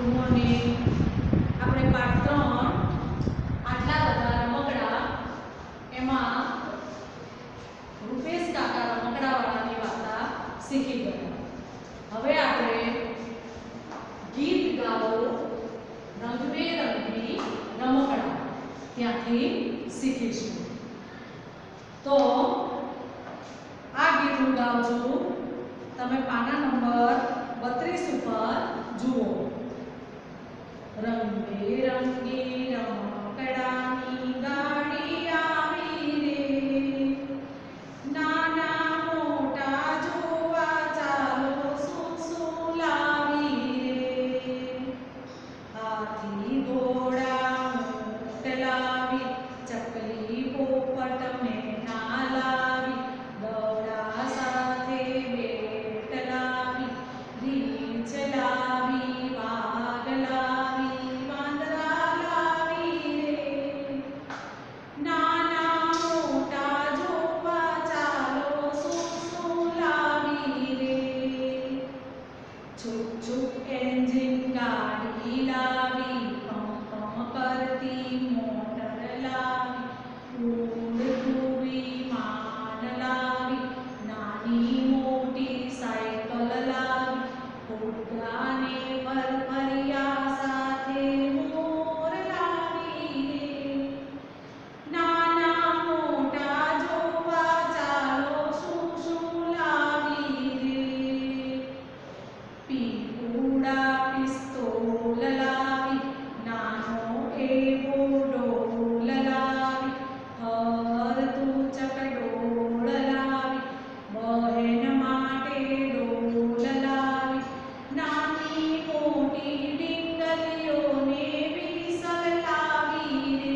Good morning. આપણે પાઠ 3 આટલા બધા રમકડા એમાં રૂપેશ કાકા રમકડાવાળાની વાર્તા શીખી ગયા. હવે આપણે ગીત ગાઓ રંગબેરંગી રમકડા ત્યાંથી શીખીશું. તો આ ગીત હું ગાઉં છું. તમે પાના નંબર 32 ઉપર જુઓ. રંગબેરંગી રમકડાની ગાડી આવી રે, નાના મોટા જોવા ચાલો શું શું લાવી રે. હાથી ઘોડા ઊંટ લાવી, ચકલી પોપટ મેના લાવી, દડા સાથે બેટ લાવી, રીંછ લાવી, વાઘ લાવી, વાંદરા લાવી રે. નાના મોટા જોવા ચાલો શું શું લાવી રે. છુક છુક એન્જિન ગાડી લાવી, પમ કરતી મોટર લાવી, ઉડતું વિમાન લાવી, નાની મોટી સાયકલ લાવી, ફુગ્ગાને ફરફરિયા સાથે મોર લાવી રે. નાના મોટા જોવા ચાલો શું શું લાવી રે. પીપુડા પિસ્તોલ લાવી, નાનો એવો ડોલ લાવી, હરતું ચકડોળ લાવી, બહેન માટે ડોલ લાવી, નાની મોટી ડીંગલીઓને વિસલ લાવી રે.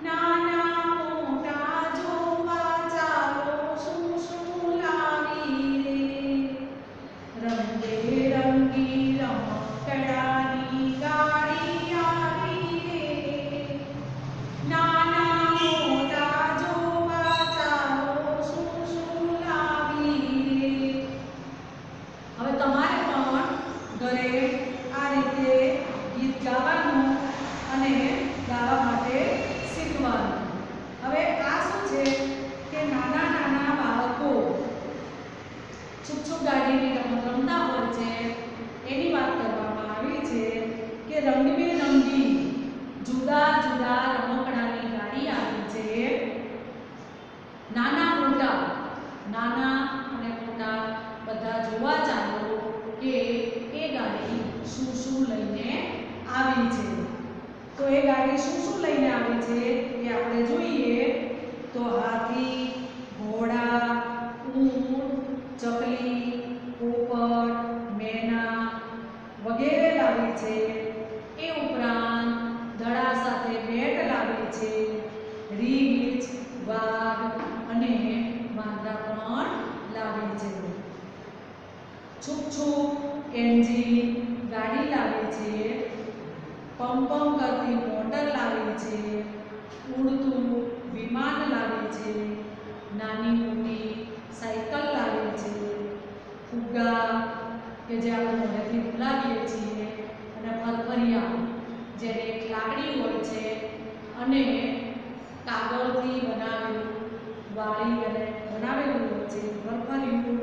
નાના મોટા જોવા ચાલો શું શું લાવી રે. રંગબેરંગી રમકડાની ગાડી આવી રે, નાના મોટા જોવા ચાલો શું શું લાવી રે. હવે તમારે પણ ઘરે આ રીતે ગીત ગાવાનું અને ગાવા માટે શીખવાનું. હવે આ શું છે કે નાના નાના બાળકો છુક છુક ગાડીની રમત રમતા હોય છે એની વાત કરવામાં આવી છે કે રંગબેરંગી જુદા જુદા રમકડાની ગાડી આવી છે. નાના મોટા, નાના અને મોટા બધા જોવા ચાલો કે એ ગાડી શું શું લઈને આવી છે. તો એ ગાડી શું શું લઈને આવી છે એ આપણે જોઈએ. તો હાથી, ઘોડા, ઊંટ, ચકલી, પોપટ, મેના વગેરે લાવી છે. એ ઉપરાંત દડા સાથે બેટ લાવી છે. રીંછ, વાઘ અને વાંદરા પણ લાવી છે. છુક છુક એન્જિન ગાડી લાવી છે. પમ કરતી મોટર લાવી છે. ઉડતું વિમાન લાવી છે. નાની મોટી સાયકલ લાવી છે. ફુગ્ગા કે જે આપણે મોઢેથી ફૂલાવીએ છીએ, અને ફરફરિયા જેને એક લાકડી હોય છે અને કાગળથી બનાવેલું વાળી અને બનાવેલું હોય છે ફરફરિયું,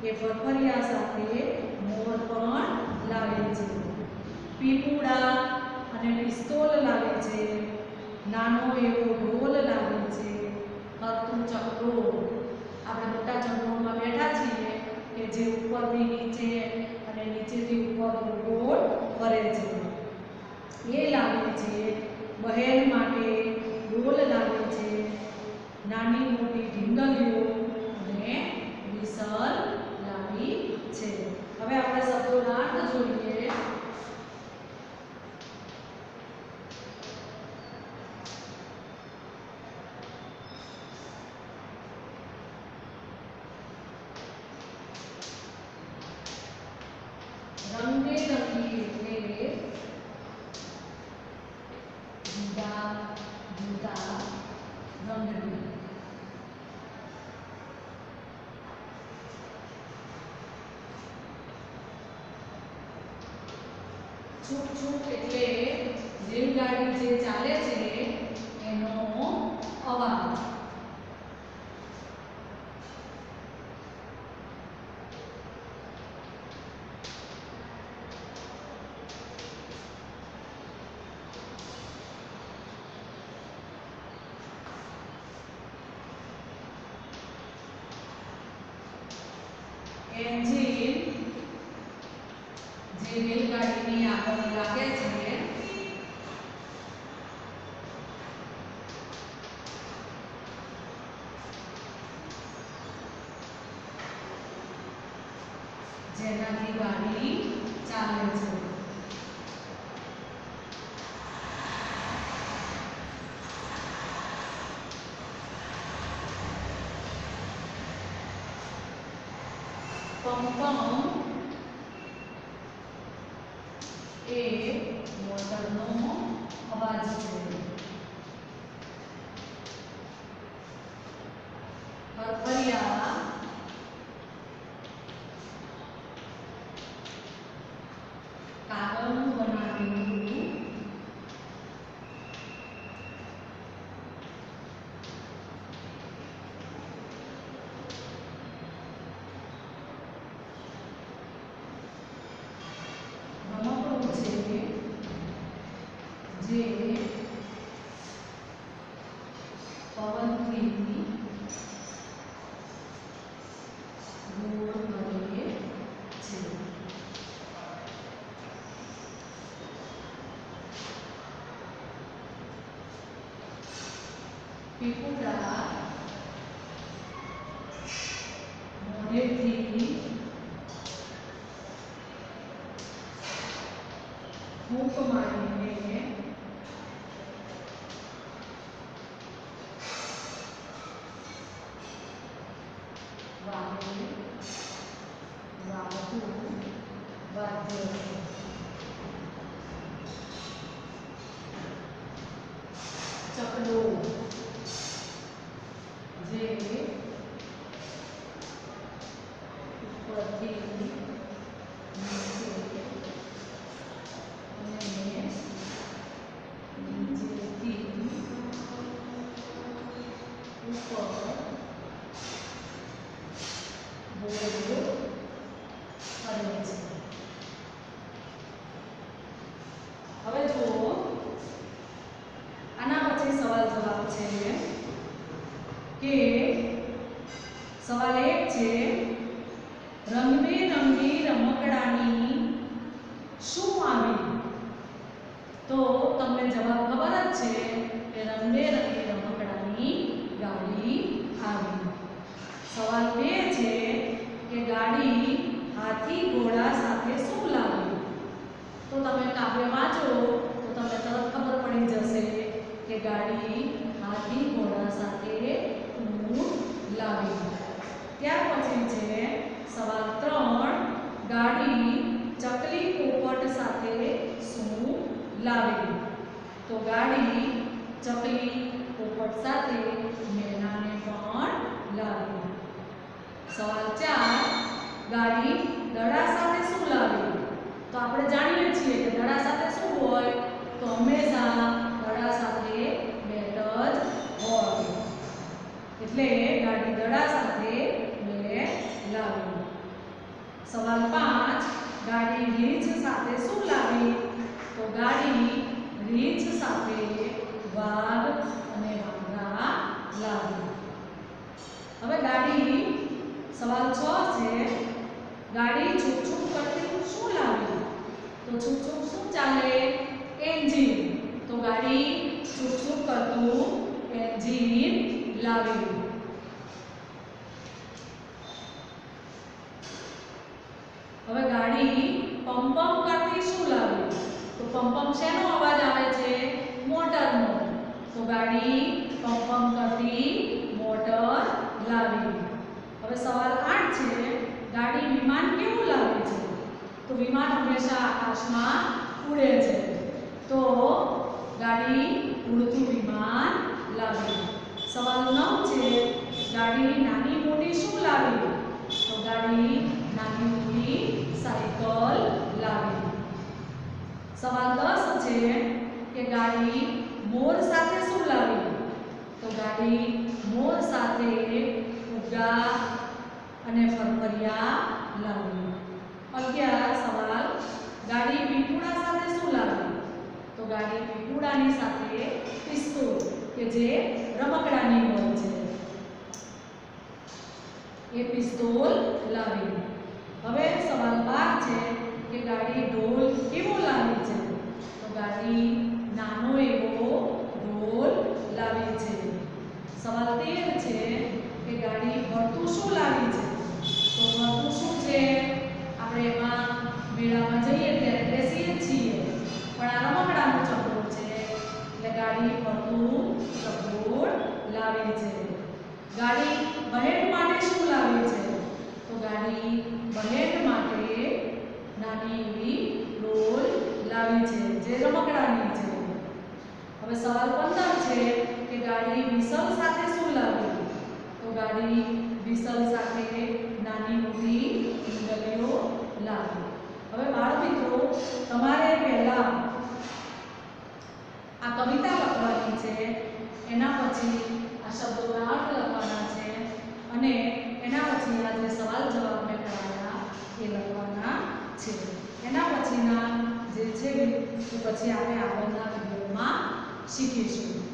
એ ફરફરિયા સાથે મોર પણ લાવે છે. પીપુડા અને પિસ્તોલ લાવે છે. નાનો એવો ઢોલ લાવે છે. હરતું ચકડોળ, આપણે મોટા ચકડોળમાં બેઠા છીએ કે જે ઉપરથી નીચે અને નીચેથી ઉપર ગોળ ફરે છે, એ લાવે છે. બહેન માટે ડોલ લાવે છે. નાની મોટી ઢીંગલીઓ અને વિસલ લાવી છે. હવે આપણે શબ્દોના અર્થ જોઈએ. રંગબેરંગી એટલે જુદા જુદા રંગની. छूक छूक એટલે રેલગાડી જે ચાલે છે એનો અવાજ. એન્જિન જે રેલગાડીની આગળ લાગે છે જેનાથી ગાડી ચાલે છે. પંપમ એ મોટરનો અવાજ છે. ફરફરિયા કાગળનું બનાવેલું રમકડું છે જે પવનથી ગોળ ફરે છે. પીપુડા મોઢેથી ફૂંક મારીને વાગતું વાદ્ય છે. ચકડો જે ઉપરથી નીચે અને નીચેથી ઉપર ગોળ ગોળ ફરે છે. હવે જુઓ આના પછી સવાલ જવાબ છે કે સવાલ 1 છે રંગબેરંગી રમકડાની શું આવી? તો તમને જવાબ ખબર જ છે કે રંગબેરંગી રમકડાની ગાડી આવી. સવાલ 2 છે કે ગાડી હાથી ઘોડા સાથે શું લાવી? તો તમે કાવ્ય વાંચો તો તમને તરત ખબર પડી જશે કે ગાડી હાથી ઘોડા સાથે ઊંટ લાવી. ત્યાર પછી છે સવાલ 3 ગાડી ચકલી પોપટ સાથે શું લાવી? તો ગાડી ચકલી પોપટ સાથે મેનાને પણ લાવી. સવાલ 4 ગાડી દડા સાથે શું લાવી? તો આપણે જાણીએ છીએ કે દડા સાથે શું હોય? તો હંમેશા દડા સાથે બેટ જ હોય. એટલે ગાડી દડા સાથે બેટ લાવી. સવાલ 5 ગાડી રીંછ સાથે શું લાવી? તો ગાડી રીંછ સાથે વાઘ અને વાંદરા લાવી. હવે ગાડી સવાલ 6 છે ગાડી છૂક છૂક કરતી શું લાવી? તો છૂક છૂક શું ચાલે? એન્જિન. તો ગાડી છૂક છૂક કરતું એન્જિન લાવી. હવે ગાડી પમ પમ કરતી શું લાવી? તો પમ પમ શેનો અવાજ આવે છે? મોટરનો. તો ગાડી પમ પમ કરતી મોટર લાવી. હવે સવાલ 8 છે ગાડી વિમાન કેવું લાગે છે? તો વિમાન હંમેશા આકાશમાં ઉડે છે. તો ગાડી ઉડતું વિમાન લાવી. સવાલ 9 છે ગાડી નાની મોટી શું લાવી? તો ગાડી નાની મોટી સાયકલ લાવી. સવાલ 10 છે કે ગાડી મોર સાથે શું લાવી? તો ગાડી મોર સાથે ફુગ્ગા અને ફરફરિયા લાવી. 11 સવાલ ગાડી પીપુડા સાથે શું લાવી? તો ગાડી પીપુડાની સાથે પિસ્તોલ કે જે રમકડાની હોય છે એ પિસ્તોલ લાવી. હવે સવાલ 12 છે કે ગાડી ઢોલ કેવો લાવી છે? તો ગાડી નાનો એવો ઢોલ લાવી છે. સવાલ 13 છે કે ગાડી ભરતું શું લાવી છે? તો ભરતું શું છે? આપણે એમાં મેળામાં જઈએ ત્યારે બેસીએ છીએ, પણ આ રમકડાનો ચકડોળ છે એટલે ગાડી ભરતું ચકડોળ લાવી છે. ગાડી બહેન માટે શું લાવી છે? તો ગાડી બહેન માટે નાની એવી ડોલ લાવી છે જે રમકડાની છે. હવે સવાલ 15 છે કે ગાડી વિસલ સાથે શું લાવી? તો ગાડી વિસલ સાથે નાની મોટી ઈંડલીઓ લાવી. હવે બાળ મિત્રો, તમારે પહેલા આ કવિતા લખવાની છે, એના પછી આ શબ્દોના અર્થ લખવાના છે અને એના પછી આ જે સવાલ જવાબ મેં કરાવ્યા એ લખવાના છે. એના પછીના જે છે એ પછી આપણે આગળના વિડીયોમાં શીખીશું.